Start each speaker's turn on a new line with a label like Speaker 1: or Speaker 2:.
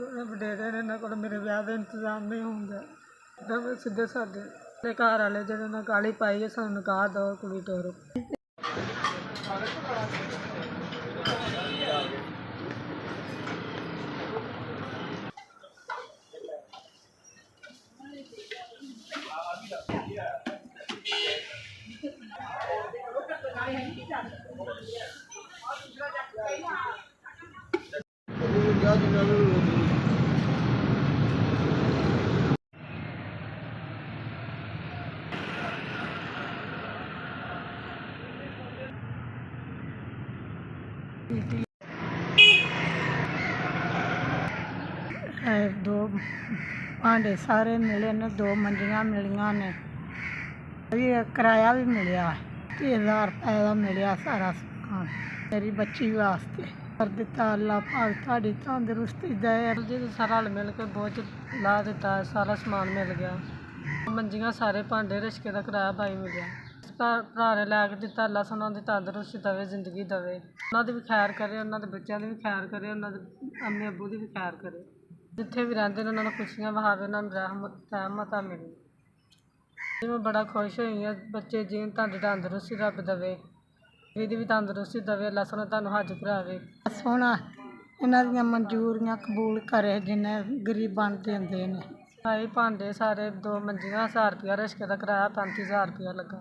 Speaker 1: ਵਡੇਰੇ ਨੇ ਇਹਨਾਂ ਕੋਲ ਮੇਰੇ ਵਿਆਹ ਦਾ ਇੰਤਜ਼ਾਮ ਨਹੀਂ ਹੁੰਦਾ। ਤਾਂ ਸਿੱਧੇ ਸਾਦੇ ਦੇ ਘਰ ਵਾਲੇ ਜਿਹੜੇ ਨਾਲ ਗਾਲੀ ਪਾਈ ਹੈ, ਸਾਨੂੰ ਨਿਕਾਹ ਦਿਓ, ਕੁੜੀ ਤੋਰੋ। दो भांडे सारे मिले ने, 2 मंजियां मिलियां ने, किराया भी मिलिया, 3000 रुपए का मिलिया सारा समान मेरी बच्ची वास्ते कर दिता। अल्लाह पाक तुहाडी तंदुरुस्ती दे जी। सारा हल मिल के बोझ ला दिता, सारा समान मिल गया। मंजियां सारे भांडे रिश्के का किराया बाई मिलिया। भरा ने लै के दिता। अल्लाह उन्हों की तंदुरुस्ती देवे, जिंदगी देवे, उन्होंने भी खैर करे, उन्होंने बच्चों की भी खैर करे, उन्होंने अम्मी अबू की भी खैर करे। जिथे भी रहते हैं उन्होंने खुशियां वहावे, उन्होंने रहमत मिली। मैं बड़ा खुश हुई हाँ। बच्चे जीवन तंदुरुस्ती रब देवे, भी तंदुरुस्ती देवे। अल्लाह सोना तुहानू हज करावे, सोना इन्हां दियां मंजूरियां कबूल करे, जिन्हें गरीबां नूं देंदे ने। भांडे सारे 2 मंजियां, 1000 रुपया रिश्के का किराया, 35,000 रुपया लगा।